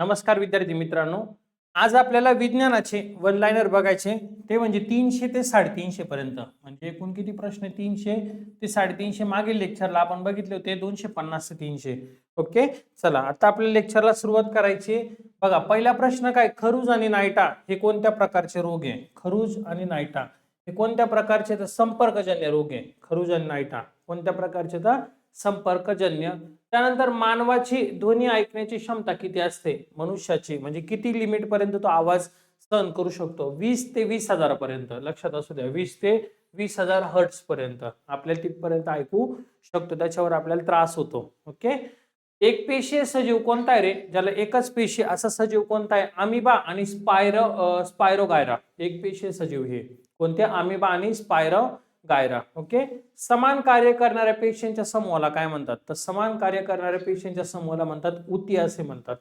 नमस्कार विद्यार्थी मित्रांनो, आज आपल्याला विज्ञानाचे वन लाइनर बघायचे ते म्हणजे 300 ते 350 पर्यंत. म्हणजे एकूण किती प्रश्न? 300 ते 350. मागील लेक्चरला आपण बघितले होते 250 ते 300. ओके, चला आता आपल्या लेक्चरला सुरुवात करायची. बघा, पहिला प्रश्न काय? खरुज आणि नायटा हे कोणत्या प्रकारचे रोग आहे? खरुज आणि नायटा हे कोणत्या प्रकारचे? तर संपर्कजन्य रोग आहे. खरुज आणि नायटा कोणत्या प्रकारचे? तर संपर्कजन्य. त्यानंतर मानवाची ध्वनी ऐकण्याची क्षमता किती असते? मनुष्याची म्हणजे किती लिमिट पर्यंत तो आवाज सहन करू शकतो? 20 ते 20,000 पर्यंत. लक्षात असू द्या, 20 ते 20,000 हर्ट्ज पर्यंत आपल्याला तिथपर्यंत ऐकू शकतो. त्याच्यावर आपल्याला त्रास होतो. ओके, एक पेशीय सजीव कोणता आहे रे? ज्याला एकच पेशी असा सजीव कोणता आहे? अमिबा आणि स्पायरोगायरा. एक पेशीय सजीव हे कोणते? अमिबा आणि स्पायरोगायरा. ओके, समान कार्य करणाऱ्या पेशींच्या समूहाला काय म्हणतात? तर समान कार्य करणाऱ्या पेशींच्या समूहाला म्हणतात ऊती असे म्हणतात.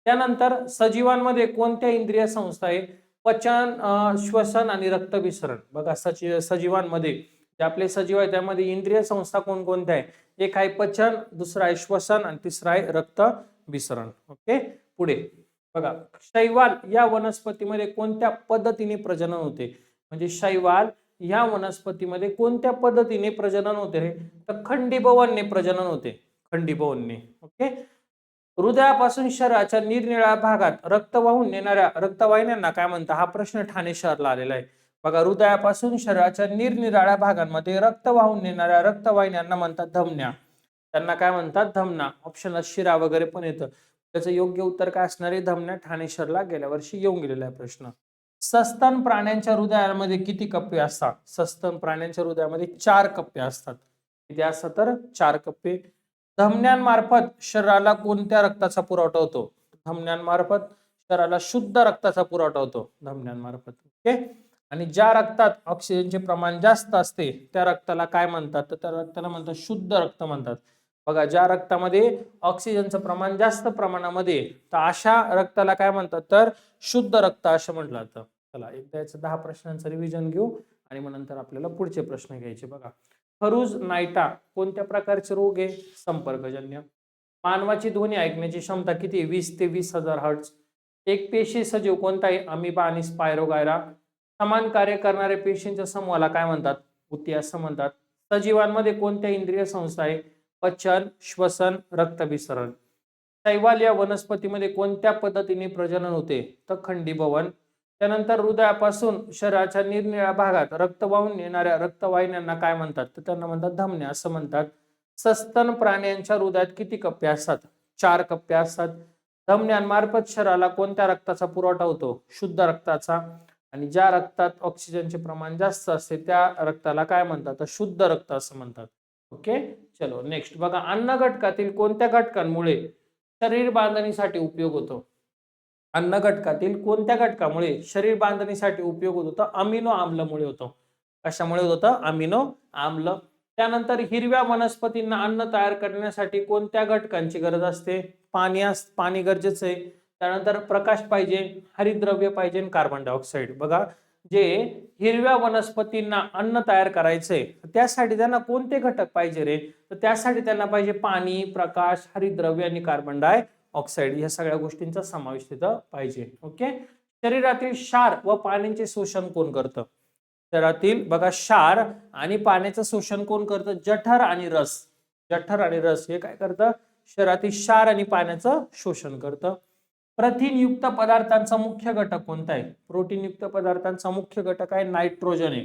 त्यानंतर सजीवांमध्ये कोणत्या इंद्रिय संस्था आहे? पचन, श्वसन आणि रक्तभिसरण. बघा, सजीवांमध्ये जे आपले सजीव आहे त्यामध्ये इंद्रिय संस्था कोणकोणत्या आहे? एक आहे पचन, दुसरा आहे श्वसन आणि तिसरा आहे रक्तभिसरण. ओके, पुढे बघा, शैवाल या वनस्पतीमध्ये कोणत्या पद्धतीने प्रजनन होते? म्हणजे शैवाल या वनस्पतीमध्ये कोणत्या पद्धतीने प्रजनन होते रे? तर खंडीभवनने प्रजनन होते. खंडीभवनने. ओके, हृदयापासून शरीराच्या निरनिराळ्या भागात रक्त वाहून नेणाऱ्या रक्तवाहिन्यांना काय म्हणतात? हा प्रश्न ठाणे शहरला आलेला आहे. बघा, हृदयापासून शरीराच्या निरनिराळ्या भागांमध्ये रक्त वाहून नेणाऱ्या रक्तवाहिन्यांना म्हणतात धमन्या. त्यांना काय म्हणतात? धमना. ऑप्शनला शिरा वगैरे पण येतं. त्याचं योग्य उत्तर काय असणार आहे? धमन्या. ठाणे शहरला गेल्या वर्षी येऊन गेलेला आहे प्रश्न. सस्तन प्राण्यांच्या हृदयामध्ये किती कप्पे असतात? सस्तन प्राण्यांच्या हृदयामध्ये 4 कप्पे असतात. किती असतात? तर 4 कप्पे. धमन्यांमार्फत शरीराला कोणत्या रक्ताचा पुरवठा होतो? धमन्यांमार्फत शरीराला शुद्ध रक्ताचा पुरवठा होतो. धमन्यांमार्फत. ओके, आणि ज्या रक्तात ऑक्सिजनचे प्रमाण जास्त असते त्या रक्ताला काय म्हणतात? तर त्या रक्ताला म्हणतात शुद्ध रक्त म्हणतात. बघा, ज्या रक्तामध्ये ऑक्सिजनचं प्रमाण जास्त प्रमाणामध्ये, तर अशा रक्ताला काय म्हणतात? तर शुद्ध रक्त असं म्हटलं जातं. चला, एकदा याचं 10 प्रश्नांचं रिव्हिजन घेऊ आणि मग नंतर आपल्याला पुढचे प्रश्न घ्यायचे. बघा, खरुज नायटा कोणत्या प्रकारचे रोग आहे? संपर्कजन्य. मानवाची ध्वनी ऐकण्याची क्षमता किती आहे? 20 ते 20,000 हर्ट्ज. एक पेशी सजीव कोणता आहे? अमिबा आणि स्पायरोगायरा. समान कार्य करणाऱ्या पेशींच्या समूहाला काय म्हणतात? ऊती असं म्हणतात. सजीवांमध्ये कोणत्या इंद्रिय संस्था आहे? पचन, श्वसन, रक्तभिसरण. शैवाल या वनस्पतीमध्ये कोणत्या पद्धतीने प्रजनन होते? तर खंडीभवन. त्यानंतर हृदयापासून शरीराच्या निरनिराळ्या भागात रक्त वाहून नेणाऱ्या रक्तवाहिन्यांना काय म्हणतात? तर त्यांना म्हणतात धमन्या असं म्हणतात. सस्तन प्राण्यांच्या हृदयात किती कप्पे असतात? 4 कप्पे असतात. धमन्यांमार्फत शरीराला कोणत्या रक्ताचा पुरवठा होतो? शुद्ध रक्ताचा. आणि ज्या रक्तात ऑक्सिजनचे प्रमाण जास्त असते त्या रक्ताला काय म्हणतात? तर शुद्ध रक्त असं म्हणतात. ओके, चलो नेक्स्ट. बघा, अन्न घटकातील कोणत्या घटकांमुळे शरीर बांधणीसाठी उपयोग होतो? अन्न घटकातील कोणत्या घटकामुळे शरीर बांधणीसाठी उपयोग होत होता? अमिनो आम्लमुळे होतो. कशामुळे होत होतं? अमिनो आम्ल. त्यानंतर हिरव्या वनस्पतींना अन्न तयार करण्यासाठी कोणत्या घटकांची गरज असते? पाणी गरजेचं आहे. त्यानंतर प्रकाश पाहिजे, हरितद्रव्य पाहिजे, कार्बन डायऑक्साईड. बघा, जे हिरव्या वनस्पतींना अन्न तयार करायचंय त्यासाठी त्यांना कोणते घटक पाहिजे रे? तर त्यासाठी त्यांना पाहिजे पाणी, प्रकाश, हरितद्रव्य आणि कार्बन डायऑक्साईड. या सगळ्या गोष्टींचा समावेश तिथं पाहिजे. ओके, शरीरातील क्षार व पाण्याचे शोषण कोण करतं? शरीरातील बघा, क्षार आणि पाण्याचं शोषण कोण करतं? जठर आणि रस. जठर आणि रस हे काय करतं? शरीरातील क्षार आणि पाण्याचं शोषण करतं. प्रथिनयुक्त पदार्थांचा मुख्य घटक कोणता आहे? प्रोटीनयुक्त पदार्थांचा मुख्य घटक आहे नायट्रोजन आहे.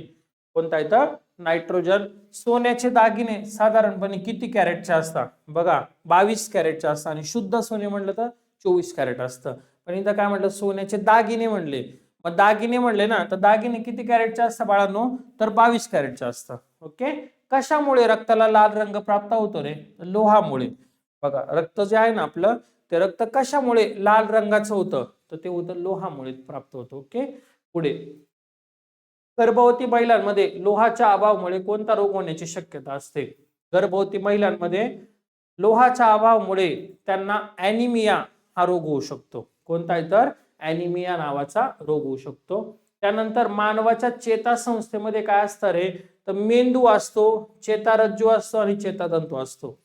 कोणता आहे? तर नायट्रोजन. सोन्याचे दागिने साधारणपणे किती कॅरेटचे असतात? बघा, 22 कॅरेटचे असतात. आणि शुद्ध सोने म्हणलं तर 24 कॅरेट असतं. पण इथं काय म्हटलं? सोन्याचे दागिने म्हणले. मग दागिने म्हणले ना, तर दागिने किती कॅरेटचे असतात बाळांनो? तर 22 कॅरेटचे असतात. ओके, कशामुळे रक्ताला लाल रंग प्राप्त होतो रे? लोहामुळे. बघा, रक्त जे आहे ना आपलं, ते रक्त कशामुळे लाल रंगाचं होतं? तर ते होतं लोहामुळे प्राप्त होतं. ओके, पुढे. गर्भवती महिलांमध्ये लोहाच्या अभावामुळे कोणता रोग होण्याची शक्यता असते? गर्भवती महिलांमध्ये लोहाच्या अभावामुळे त्यांना ॲनिमिया हा रोग होऊ शकतो. कोणता आहे? तर ॲनिमिया नावाचा रोग होऊ शकतो. त्यानंतर मानवाच्या चेतासंस्थेमध्ये काय असतं रे? तर मेंदू असतो, चेतारज्जू असतो आणि चेतातंतू असतो.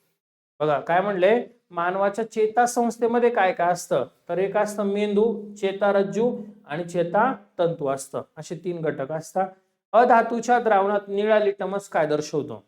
बघा, काय म्हणले? मानवाच्या चेतासंस्थेमध्ये काय काय असतं, तर एक असतं मेंदू, चेतारज्जू आणि चेतातंतू असतं, असे 3 घटक असतात. अधातूच्या द्रावणात निळा लिटमस काय दर्शवतो?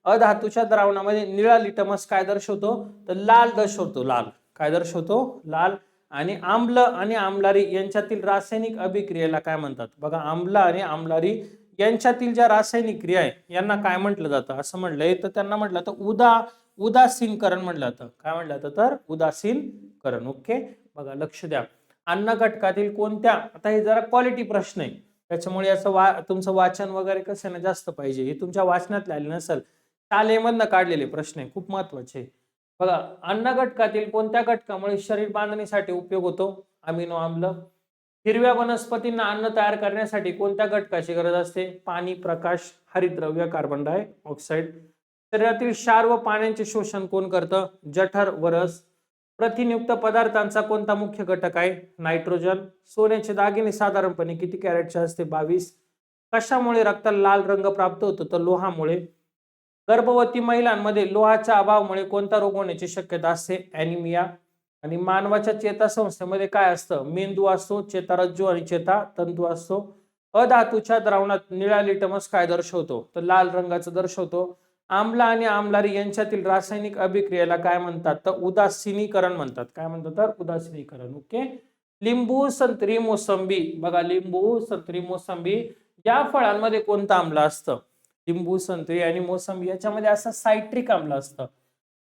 अधातूच्या द्रावणामध्ये निळा लिटमस काय दर्शवतो, तर लाल दर्शवतो. लाल काय दर्शवतो? लाल. आणि आम्ल आणि आम्लारी यांच्यातील रासायनिक अभिक्रियेला काय म्हणतात? बघा, आम्ल आणि आम्लारी यांच्यातील ज्या रासायनिक क्रिया आहे यांना काय म्हटलं जातं? असं म्हटलंय तर त्यांना म्हटलं तर उदासीनकरण म्हटलं जातं. काय म्हटलं जातं? तर उदासीनकरण. ओके, बघा लक्ष द्या. अन्न घटकातील कोणत्या, आता हे जरा क्वालिटी प्रश्न आहे त्याच्यामुळे याचं तुमचं वाचन वगैरे कसं ना जास्त पाहिजे, हे तुमच्या वाचनात आले नसेल, शाळेमधनं काढलेले प्रश्न आहे, खूप महत्वाचे. बघा, अन्न घटकातील कोणत्या घटकामुळे शरीर बांधणीसाठी उपयोग होतो? अमिनो आम्ल. हिरव्या वनस्पतींना अन्न तयार करण्यासाठी कोणत्या घटकाची गरज असते? पाणी, प्रकाश, हरितद्रव्य, कार्बन डायऑक्साईड. शरीरातील क्षार व पाण्याचे शोषण कोण करतं? जठर व रस. प्रथिनयुक्त पदार्थांचा कोणता मुख्य घटक आहे? नायट्रोजन. सोन्याचे दागिने साधारणपणे किती कॅरेटचे असते? 22. कशामुळे रक्ताला लाल रंग प्राप्त होतो? तर लोहामुळे. गर्भवती महिलांमध्ये लोहाच्या अभावामुळे कोणता रोग होण्याची शक्यता असते? ॲनिमिया. आणि मानवाच्या चेतासंस्थेमध्ये काय असतं? मेंदू असतो, चेतारज्जू आणि चेतातंतू असतो. अधातूच्या द्रावणात निळा लिटमस काय दर्शवतो? तर लाल रंगाचं दर्शवतो. आम्ल आणि आम्लारी यांच्यातील रासायनिक अभिक्रियेला काय म्हणतात? तर उदासीनीकरण म्हणतात. काय म्हणतात? तर उदासीनीकरण. ओके. लिंबू, संत्री, मोसंबी. बघा, लिंबू, संत्री, मोसंबी या फळांमध्ये कोणतं आम्ल असतं? लिंबू, संत्री आणि मोसंबी याच्यामध्ये असं सायट्रिक आम्ल असतं.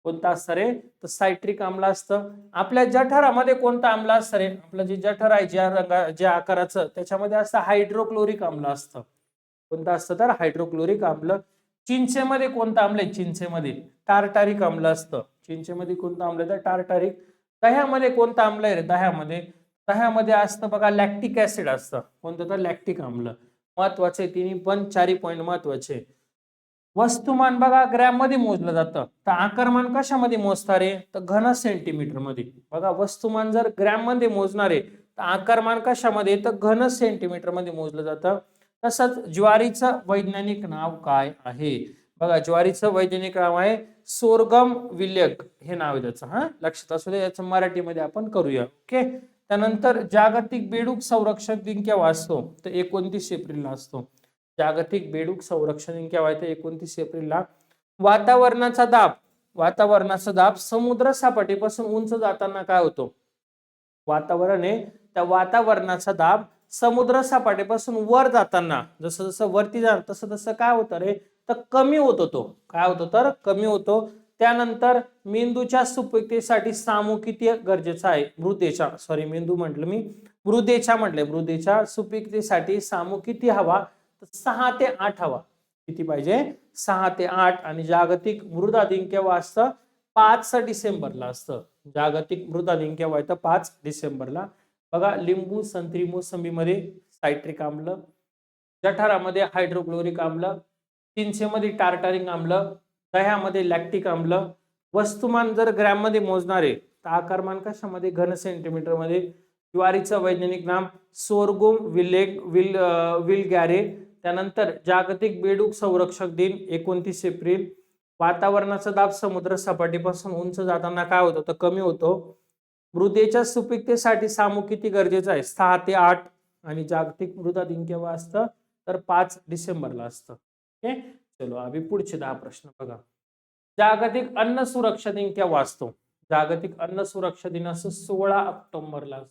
कोणतं असतं रे? तर सायट्रिक आम्ल असतं. आपल्या जठरामध्ये कोणतं आम्ल असतं रे? आपलं जे जठर आहे ज्या आकाराचं, त्याच्यामध्ये असतं हायड्रोक्लोरिक आम्ल असतं. कोणतं असतं? तर हायड्रोक्लोरिक आम्ल. चिंचेमध्ये कोणतं आम्ल आहे? चिंचेमध्ये टार्टारिक आम्ल असतं. चिंचेमध्ये कोणतं आम्ल आहे? तर टार्टारिक. दह्यामध्ये कोणतं आम्ल आहे रे? दह्यामध्ये असतं बघा, लॅक्टिक ऍसिड असतं. कोणतं? तर लॅक्टिक आम्ल. महत्वाचे तिन्ही पण, चारही पॉईंट महत्वाचे. वस्तुमान बघा ग्रॅम मध्ये मोजलं जातं, तर आकारमान कशामध्ये मोजता रे? तर घन सेंटीमीटर मध्ये. बघा, वस्तुमान जर ग्रॅम मध्ये मोजणार आहे तर आकारमान कशामध्ये? तर घन सेंटीमीटर मध्ये मोजलं जातं. तसंच ज्वारीचं वैज्ञानिक नाव काय आहे? बघा, ज्वारीचं वैज्ञानिक नाव आहे सोरगम विल्यक, हे नाव आहे त्याचं. हा, लक्षात असू दे, याचं मराठीमध्ये आपण करूया. ओके. त्यानंतर जागतिक बेडूक संरक्षक दिन केव्हा असतो? तर 29 एप्रिलला असतो. जागतिक बेडूक संरक्षण दिन केव्हा आहे? तर 29 एप्रिलला. वातावरणाचा दाब समुद्र सपाटीपासून उंच जाताना काय होतो? वातावरण आहे, त्या वातावरणाचा दाब समुद्र सपाटीपासून वर जाताना जसं जसं वरती जाणार तसं तसं काय होतं रे? तर कमी होतो. तो काय होतो? तर कमी होतो. त्यानंतर मेंदूच्या सुपिकतेसाठी सामू किती गरजेचा आहे? मेंदू म्हटलं मी, मृदेच्या सुपिकतेसाठी सामू किती हवा? 6 ते 8 हवा. किती पाहिजे? 6 ते 8. आणि जागतिक मृदा दिन केव्हा असतं? 5 डिसेंबरला असतं. जागतिक मृदा दिन केव्हा येतं? 5 डिसेंबरला. बघा, लिंबू, संत्री, मोसंबीमध्ये सायट्रिक आम्ल, जठरामध्ये हायड्रोक्लोरिक आम्ल, चिंचेमध्ये टार्टारिक आम्ल, दह्यामध्ये लॅक्टिक आम्ल. वस्तुमान जर ग्रॅम मध्ये मोजणार आहे तर आकारमान कशामध्ये? घन सेंटीमीटर मध्ये. ज्वारीचं वैज्ञानिक नाम सोरगुम विलगॅरे. त्यानंतर जागतिक बेडूक संरक्षक दिन 29 एप्रिल. वातावरणाचा दाब समुद्र सपाटीपासून उंच जाताना काय होतं? तर कमी होतो. मृदेच्या सुपीकतेसाठी सामू किती गरजेचं आहे? 6 ते 8. आणि जागतिक मृदा दिन केव्हा असतं? तर 5 डिसेंबरला असतं. ओके. चलो, अभि पुढचे 10 प्रश्न बघा. जागतिक अन्न सुरक्षा दिन केव्हा असतो? जागतिक अन्न सुरक्षा दिन असं 16 ऑक्टोबरला असतो.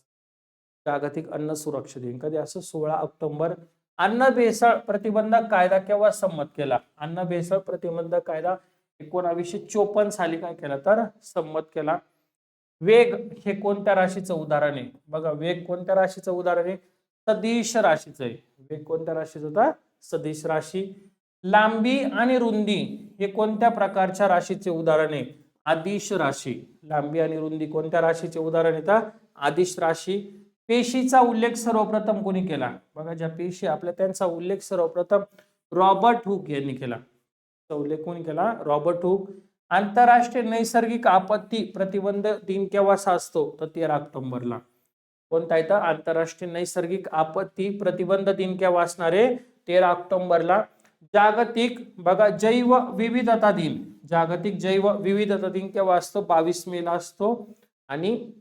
जागतिक अन्न सुरक्षा दिन कधी असं? 16 ऑक्टोबर. अन्न भेसळ प्रतिबंधक कायदा केव्हा संमत केला? अन्न भेसळ प्रतिबंधक कायदा 1954 साली काय केला? तर संमत केला. वेग हे कोणत्या राशीचं उदाहरण आहे? बघा, वेग कोणत्या राशीचं उदाहरण आहे? सदिश राशीचं आहे. वेग कोणत्या राशीचं होता? सदिश राशी. लांबी आणि रुंदी हे कोणत्या प्रकारच्या राशीचे उदाहरण आहे? अदिश राशी. लांबी आणि रुंदी कोणत्या राशीचे उदाहरण येतात? अदिश राशी. पेशीचा उल्लेख सर्वप्रथम कोणी केला? बघा, ज्या पेशी आपल्या त्यांचा उल्लेख सर्वप्रथम रॉबर्ट हुक यांनी केला. उल्लेख कोणी केला? Robert Hooke. आंतरराष्ट्रीय नैसर्गिक आपत्ती प्रतिबंध दिन केव्हा असतो? तर 13 ऑक्टोबरला. कोणता येतं? आंतरराष्ट्रीय नैसर्गिक आपत्ती प्रतिबंध दिन केव्हा असणार आहे? 13 ऑक्टोबरला. जागतिक बघा जैव विविधता दिन, जागतिक जैव विविधता दिन केव्हा असतो? 22 मे ला असतो. आणि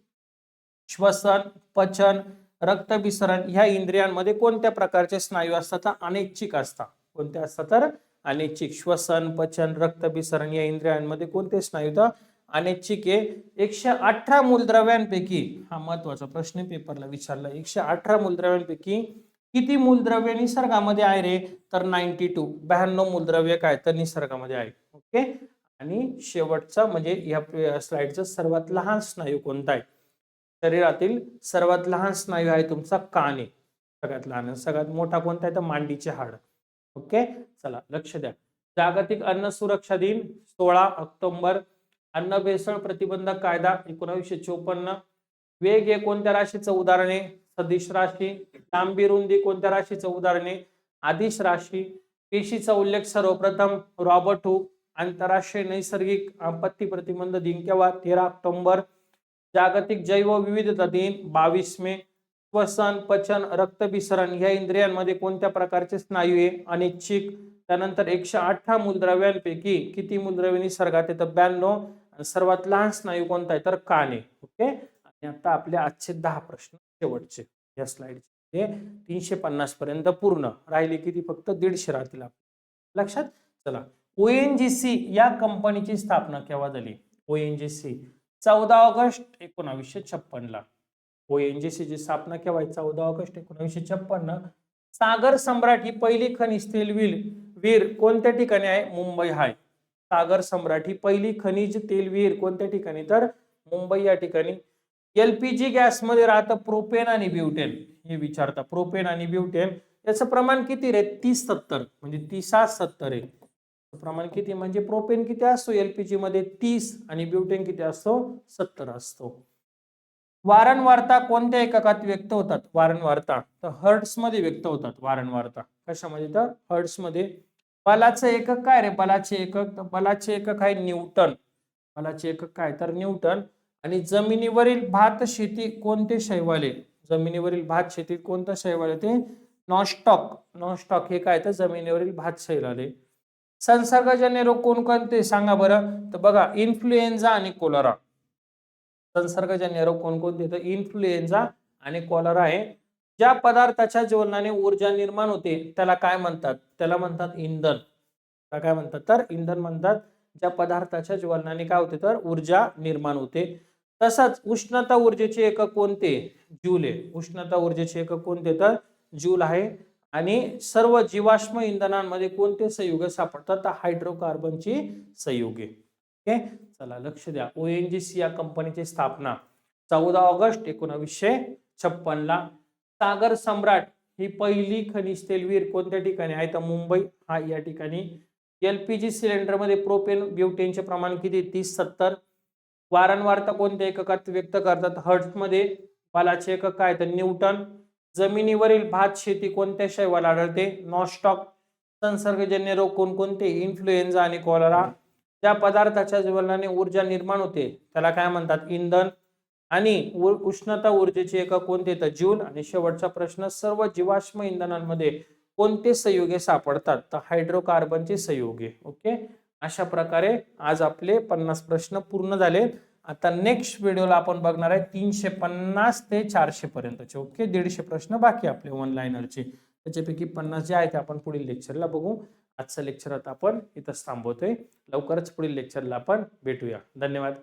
श्वसन, पचन, रक्तभिसरण ह्या इंद्रियांमध्ये कोणत्या प्रकारचे स्नायू असतात? तर अनैच्छिक असतात. कोणते असतात? तर अनैच्छिक. श्वसन, पचन, रक्तभिसरण या इंद्रियांमध्ये कोणते स्नायू? तर अनैच्छिक आहे. 118 मूलद्रव्यांपैकी, हा महत्वाचा प्रश्न पेपरला विचारला, 118 मूलद्रव्यांपैकी किती मूलद्रव्य निसर्गामध्ये आहे रे? तर 92. 92 मूलद्रव्य काय तर निसर्गामध्ये आहे. ओके. आणि शेवटचा म्हणजे या स्लाइडचा सर्वात लहान स्नायू कोणता आहे? शरीरातील सर्वात लहान स्नायू आहे तुमचा कान. सगळ्यात लहान. सगळ्यात मोठा कोणता आहे? तर मांडीचे हाड. ओके. चला लक्ष द्या. जागतिक अन्न सुरक्षा दिन 16 ऑक्टोबर. अन्न भेसळ प्रतिबंधक कायदा 1954. वेग हे कोणत्या राशीचं उदाहरण आहे? सदिश राशी. लांबी रुंदी कोणत्या राशीचं उदाहरण आहे? आदिश राशी. पेशीचा उल्लेख सर्वप्रथम रॉबर्ट हुक. आंतरराष्ट्रीय नैसर्गिक आपत्ती प्रतिबंध दिन केव्हा? 13 ऑक्टोबर. जागतिक जैव विविधता दिन 22 मे. श्वसन, पचन, रक्तभिसरण ह्या इंद्रियांमध्ये कोणत्या प्रकारचे स्नायू आहे? अनैच्छिक. त्यानंतर 118 मूलद्रव्यांपैकी किती मूलद्रव्य निसर्गात आहे? तर 92. सर्वात लहान स्नायू कोणता आहे? तर कान आहे. ओके. आणि आता आपले आजचे 10 प्रश्न शेवटचे या स्लाइडचे 350 पर्यंत पूर्ण राहिले. किती? फक्त 150 राहतील. लक्षात. चला. ओएनजीसी या कंपनीची स्थापना केव्हा झाली? ओएनजीसी 14 ऑगस्ट 1956 ला. ओएनजीसी ची स्थापना केव्हा? 14 ऑगस्ट 1956. सागर सम्राट ही पहिली खनिज तेल विहीर कोणत्या ठिकाणी आहे? मुंबई आहे. सागर सम्राट ही पहिली खनिज तेल विहीर कोणत्या ठिकाणी? तर मुंबई या ठिकाणी. एलपीजी गॅस मध्ये राहतं प्रोपेन आणि ब्युटेन. हे विचारता प्रोपेन आणि ब्युटेन याचं प्रमाण किती रे? 30-70 म्हणजे 30-70 आहे. प्रमाण किती म्हणजे प्रोपेन किती असतो एलपीजी मध्ये? 30 आणि ब्युटेन किती असतो? 70 असतो. वारंवारता कोणत्या एककात व्यक्त होतात? वारंवारता तर हर्ट्स मध्ये व्यक्त होतात. वारंवारता कशामध्ये? तर हर्ट्स मध्ये. बलाचं एकक काय रे? बलाचे एकक तर बलाचे एकक आहे न्यूटन. बलाचे एकक काय? तर न्यूटन. आणि जमिनीवरील भात शेती कोणते शैवाल? जमिनीवरील भात शेतीत कोणतं शैवाल? ते नॉस्टॉक. नॉस्टॉक हे काय? तर जमिनीवरील भात शैवाल. संसर्गजन्य रोग कोणकोणते सांगा बरं? तर बघा इन्फ्लुएन्झा आणि कोलरा. संसर्गजन्य रोग कोणकोणते? तर इन्फ्लुएन्झा आणि कोलरा आहे. ज्या पदार्थाच्या ज्वलनाने ऊर्जा निर्माण होते त्याला काय म्हणतात? त्याला म्हणतात इंधन. त्याला काय म्हणतात? तर इंधन म्हणतात. ज्या पदार्थाच्या ज्वलनाने काय होते? तर ऊर्जा निर्माण होते. तसंच उष्णता ऊर्जेचे एकक कोणते? जूल आहे. उष्णता ऊर्जेचे एकक कोणते? तर जूल आहे. आणि सर्व जीवाश्म इंधनांमध्ये कोणते संयुगे सापडतात? तर हायड्रोकार्बनची संयुगे. ओके. चला लक्ष द्या. ओएनजीसी या कंपनीची स्थापना 14 ऑगस्ट 1956 ला. सागर सम्राट ही पहिली खनिज तेल विहीर कोणत्या ठिकाणी आहे? तर मुंबई हा या ठिकाणी. एलपीजी सिलेंडर मध्ये प्रोपेन ब्युटेनचे प्रमाण किती? 30-70. वारंवारता कोणत्या एककात व्यक्त करतात? हर्ट्ज मध्ये. बलाचे एकक काय? तर न्यूटन. जमिनीवरील भात शेती कोणत्या शैवाल आढळते? नॉस्टॉक. संसर्गजन्य रोग कोणकोणते? इन्फ्लुएन्झा आणि कोलरा. ज्या पदार्थाच्या ज्वलनाने ऊर्जा निर्माण होते त्याला काय म्हणतात? इंधन. आणि उष्णता ऊर्जेचे एकक कोणते? तर जूल. आणि शेवटचा प्रश्न सर्व जीवाश्म इंधनांमध्ये कोणते संयुगे सापडतात? तर हायड्रोकार्बनचे संयुगे. ओके. अशा प्रकारे आज आपले 50 प्रश्न पूर्ण झाले. आता नेक्स्ट व्हिडिओला आपण बघणार आहे 350 ते 400 पर्यंतचे. ओके. 150 प्रश्न बाकी आपले वन लाइनरचे. त्याच्यापैकी 50 जे आहेत आपण पुढील लेक्चरला बघू. आजचं लेक्चर आता आपण इथंच थांबवतोय. लवकरच पुढील लेक्चरला आपण भेटूया. धन्यवाद.